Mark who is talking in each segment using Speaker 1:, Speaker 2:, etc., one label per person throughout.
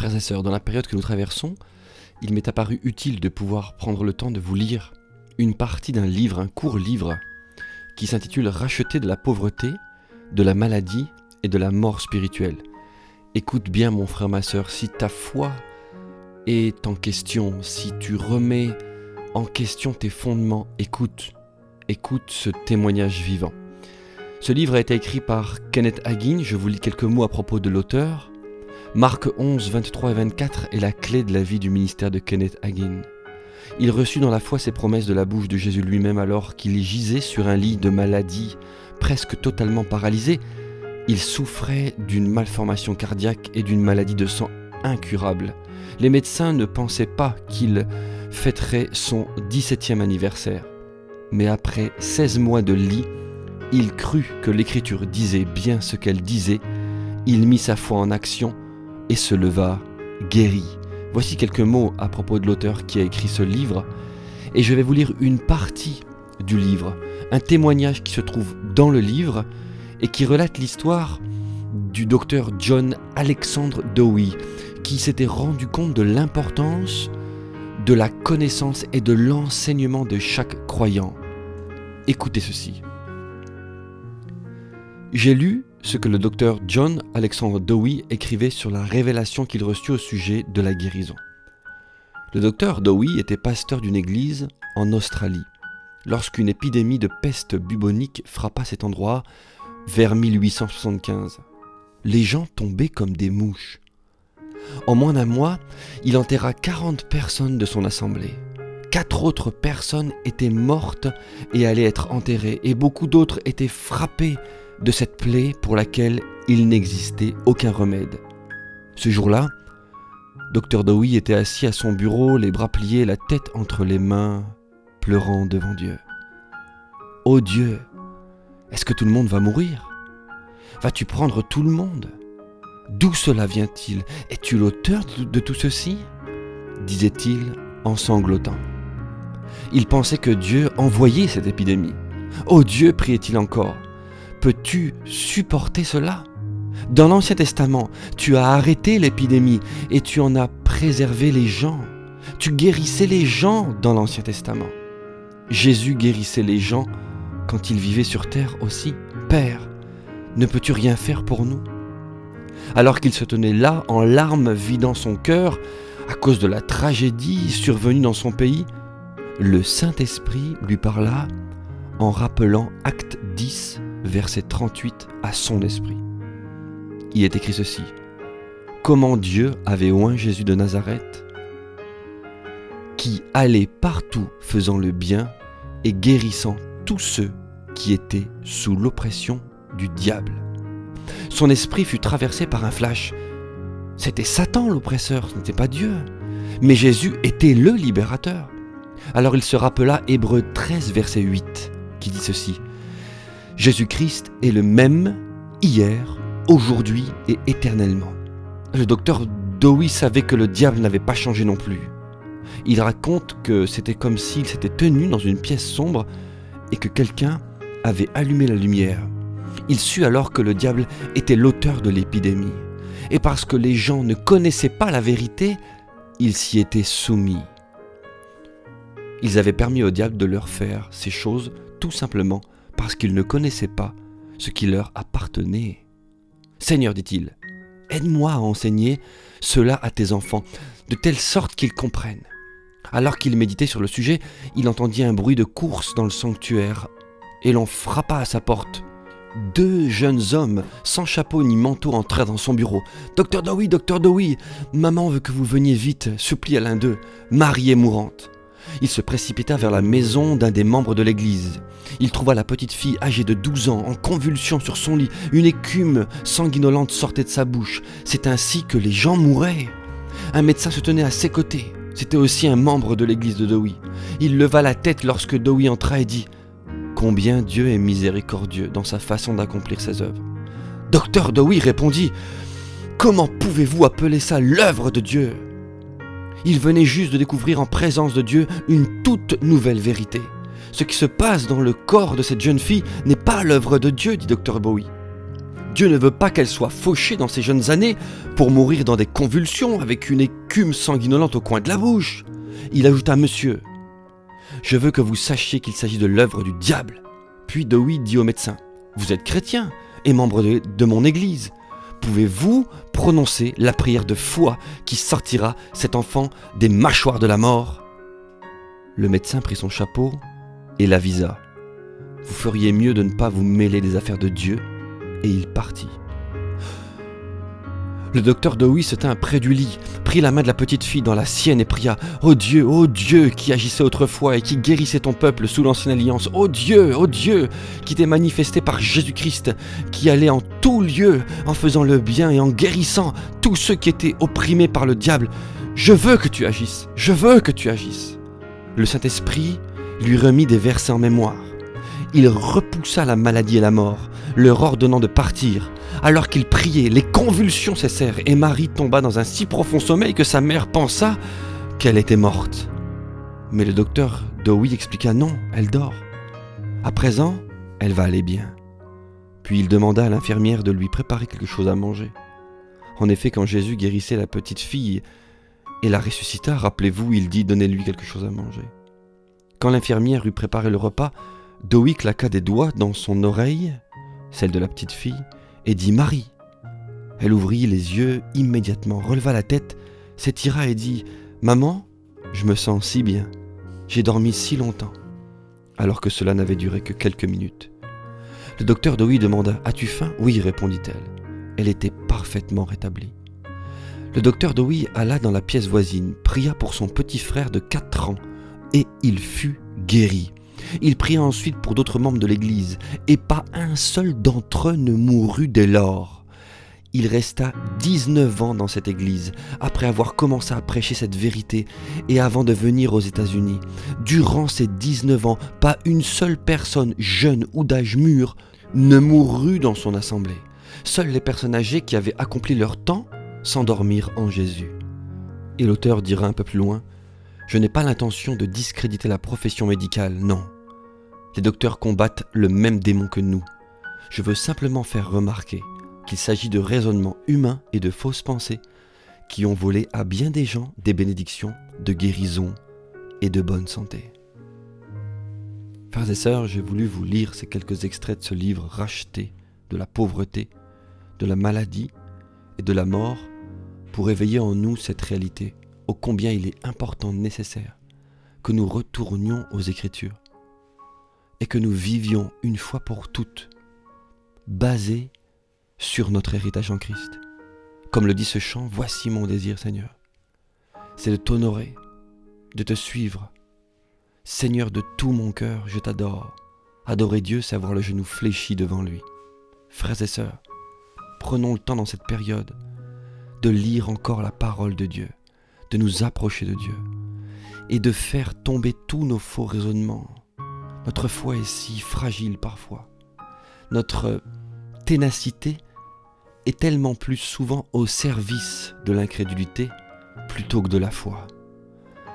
Speaker 1: Frères et sœurs, dans la période que nous traversons, il m'est apparu utile de pouvoir prendre le temps de vous lire une partie d'un livre, un court livre, qui s'intitule « Racheter de la pauvreté, de la maladie et de la mort spirituelle ». Écoute bien mon frère, ma sœur, si ta foi est en question, si tu remets en question tes fondements, écoute ce témoignage vivant. Ce livre a été écrit par Kenneth Hagin, je vous lis quelques mots à propos de l'auteur. Marc 11, 23 et 24 est la clé de la vie du ministère de Kenneth Hagin. Il reçut dans la foi ces promesses de la bouche de Jésus lui-même alors qu'il gisait sur un lit de maladie, presque totalement paralysé. Il souffrait d'une malformation cardiaque et d'une maladie de sang incurable. Les médecins ne pensaient pas qu'il fêterait son 17e anniversaire. Mais après 16 mois de lit, il crut que l'Écriture disait bien ce qu'elle disait. Il mit sa foi en action et se leva guéri. Voici quelques mots à propos de l'auteur qui a écrit ce livre. Et je vais vous lire une partie du livre, un témoignage qui se trouve dans le livre et qui relate l'histoire du docteur John Alexander Dowie, qui s'était rendu compte de l'importance de la connaissance et de l'enseignement de chaque croyant. Écoutez ceci. J'ai lu ce que le docteur John Alexander Dowie écrivait sur la révélation qu'il reçut au sujet de la guérison. Le docteur Dowie était pasteur d'une église en Australie, lorsqu'une épidémie de peste bubonique frappa cet endroit vers 1875. Les gens tombaient comme des mouches. En moins d'un mois, il enterra 40 personnes de son assemblée. 4 autres personnes étaient mortes et allaient être enterrées, et beaucoup d'autres étaient frappées de cette plaie pour laquelle il n'existait aucun remède. Ce jour-là, Dr Dowie était assis à son bureau, les bras pliés, la tête entre les mains, pleurant devant Dieu. « Ô Dieu, est-ce que tout le monde va mourir? Vas-tu prendre tout le monde? D'où cela vient-il? Es-tu l'auteur de tout ceci ?» disait-il en sanglotant. Il pensait que Dieu envoyait cette épidémie. « Ô Dieu, priait-il encore, peux-tu supporter cela? Dans l'Ancien Testament, tu as arrêté l'épidémie et tu en as préservé les gens. Tu guérissais les gens dans l'Ancien Testament. Jésus guérissait les gens quand il vivait sur terre aussi. Père, ne peux-tu rien faire pour nous ?» Alors qu'il se tenait là, en larmes, vidant son cœur, à cause de la tragédie survenue dans son pays, le Saint-Esprit lui parla en rappelant Acte 10, verset 38 à son esprit. Il est écrit ceci. Comment Dieu avait oint Jésus de Nazareth, qui allait partout faisant le bien et guérissant tous ceux qui étaient sous l'oppression du diable. Son esprit fut traversé par un flash. C'était Satan l'oppresseur, ce n'était pas Dieu. Mais Jésus était le libérateur. Alors il se rappela Hébreux 13, verset 8, qui dit ceci. Jésus-Christ est le même hier, aujourd'hui et éternellement. Le docteur Dowie savait que le diable n'avait pas changé non plus. Il raconte que c'était comme s'il s'était tenu dans une pièce sombre et que quelqu'un avait allumé la lumière. Il sut alors que le diable était l'auteur de l'épidémie. Et parce que les gens ne connaissaient pas la vérité, ils s'y étaient soumis. Ils avaient permis au diable de leur faire ces choses tout simplement parce qu'ils ne connaissaient pas ce qui leur appartenait. « Seigneur, dit-il, aide-moi à enseigner cela à tes enfants, de telle sorte qu'ils comprennent. » Alors qu'il méditait sur le sujet, il entendit un bruit de course dans le sanctuaire et l'on frappa à sa porte. 2 jeunes hommes, sans chapeau ni manteau, entrèrent dans son bureau. « Docteur Dowie, maman veut que vous veniez vite, supplia l'un d'eux. Marie est mourante. » Il se précipita vers la maison d'un des membres de l'église. Il trouva la petite fille âgée de 12 ans, en convulsions sur son lit. Une écume sanguinolente sortait de sa bouche. C'est ainsi que les gens mouraient. Un médecin se tenait à ses côtés. C'était aussi un membre de l'église de Dowie. Il leva la tête lorsque Dowie entra et dit « Combien Dieu est miséricordieux dans sa façon d'accomplir ses œuvres. » Docteur Dowie répondit « Comment pouvez-vous appeler ça l'œuvre de Dieu ?» Il venait juste de découvrir en présence de Dieu une toute nouvelle vérité. Ce qui se passe dans le corps de cette jeune fille n'est pas l'œuvre de Dieu, dit Dr Bowie. Dieu ne veut pas qu'elle soit fauchée dans ses jeunes années pour mourir dans des convulsions avec une écume sanguinolente au coin de la bouche. Il ajouta: Monsieur, je veux que vous sachiez qu'il s'agit de l'œuvre du diable. Puis Dowie dit au médecin: Vous êtes chrétien et membre de mon église. Pouvez-vous prononcer la prière de foi qui sortira cet enfant des mâchoires de la mort? Le médecin prit son chapeau et l'avisa. Vous feriez mieux de ne pas vous mêler des affaires de Dieu. Et il partit. Le docteur Dowie se tint près du lit, prit la main de la petite fille dans la sienne et pria: ô Dieu, qui agissait autrefois et qui guérissait ton peuple sous l'ancienne alliance, ô Dieu, qui t'est manifesté par Jésus-Christ, qui allait en tout lieu en faisant le bien et en guérissant tous ceux qui étaient opprimés par le diable. Je veux que tu agisses. Le Saint-Esprit lui remit des versets en mémoire. Il repoussa la maladie et la mort, leur ordonnant de partir. Alors qu'il priait, les convulsions cessèrent et Marie tomba dans un si profond sommeil que sa mère pensa qu'elle était morte. Mais le docteur Dowie expliqua: non, elle dort. À présent, elle va aller bien. Puis il demanda à l'infirmière de lui préparer quelque chose à manger. En effet, quand Jésus guérissait la petite fille et la ressuscita, rappelez-vous, il dit: donnez-lui quelque chose à manger. Quand l'infirmière eut préparé le repas, Dowie claqua des doigts dans son oreille, celle de la petite fille, et dit: Marie. Elle ouvrit les yeux immédiatement, releva la tête, s'étira et dit: Maman, je me sens si bien, j'ai dormi si longtemps, alors que cela n'avait duré que quelques minutes. Le docteur Dowie demanda: As-tu faim? Oui, répondit-elle. Elle était parfaitement rétablie. Le docteur Dowie alla dans la pièce voisine, pria pour son petit frère de 4 ans, et il fut guéri. Il pria ensuite pour d'autres membres de l'église, et pas un seul d'entre eux ne mourut dès lors. Il resta 19 ans dans cette église, après avoir commencé à prêcher cette vérité, et avant de venir aux États-Unis. Durant ces 19 ans, pas une seule personne, jeune ou d'âge mûr, ne mourut dans son assemblée. Seules les personnes âgées qui avaient accompli leur temps s'endormirent en Jésus. Et l'auteur dira un peu plus loin: je n'ai pas l'intention de discréditer la profession médicale, non. Les docteurs combattent le même démon que nous. Je veux simplement faire remarquer qu'il s'agit de raisonnements humains et de fausses pensées qui ont volé à bien des gens des bénédictions de guérison et de bonne santé. Frères et sœurs, j'ai voulu vous lire ces quelques extraits de ce livre racheté de la pauvreté, de la maladie et de la mort pour éveiller en nous cette réalité. Ô combien il est important, nécessaire, que nous retournions aux Écritures et que nous vivions une fois pour toutes, basés sur notre héritage en Christ. Comme le dit ce chant: voici mon désir, Seigneur, c'est de t'honorer, de te suivre. Seigneur, de tout mon cœur, je t'adore. Adorer Dieu, c'est avoir le genou fléchi devant lui. Frères et sœurs, prenons le temps dans cette période de lire encore la parole de Dieu, de nous approcher de Dieu et de faire tomber tous nos faux raisonnements. Notre foi est si fragile parfois. Notre ténacité est tellement plus souvent au service de l'incrédulité plutôt que de la foi.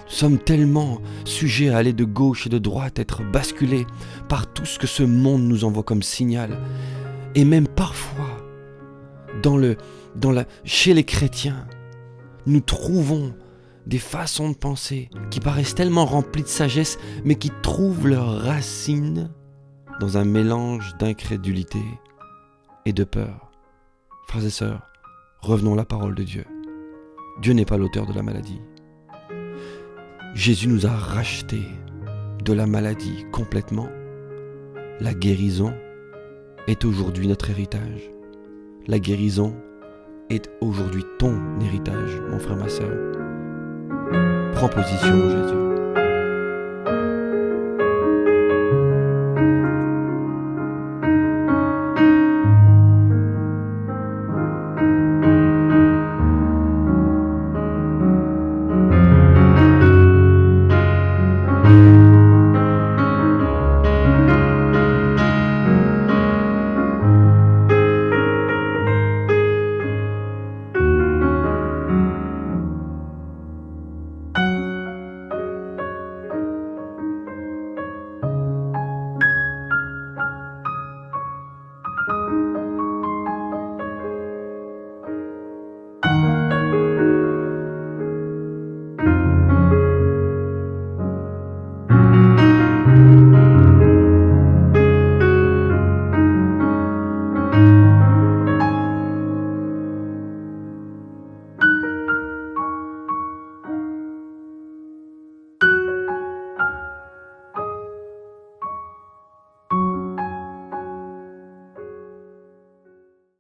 Speaker 1: Nous sommes tellement sujets à aller de gauche et de droite, être basculés par tout ce que ce monde nous envoie comme signal. Et même parfois, chez les chrétiens, nous trouvons des façons de penser qui paraissent tellement remplies de sagesse, mais qui trouvent leurs racines dans un mélange d'incrédulité et de peur. Frères et sœurs, revenons à la parole de Dieu. Dieu n'est pas l'auteur de la maladie. Jésus nous a rachetés de la maladie complètement. La guérison est aujourd'hui notre héritage. La guérison est aujourd'hui ton héritage, mon frère, ma sœur. Prends position, Jésus.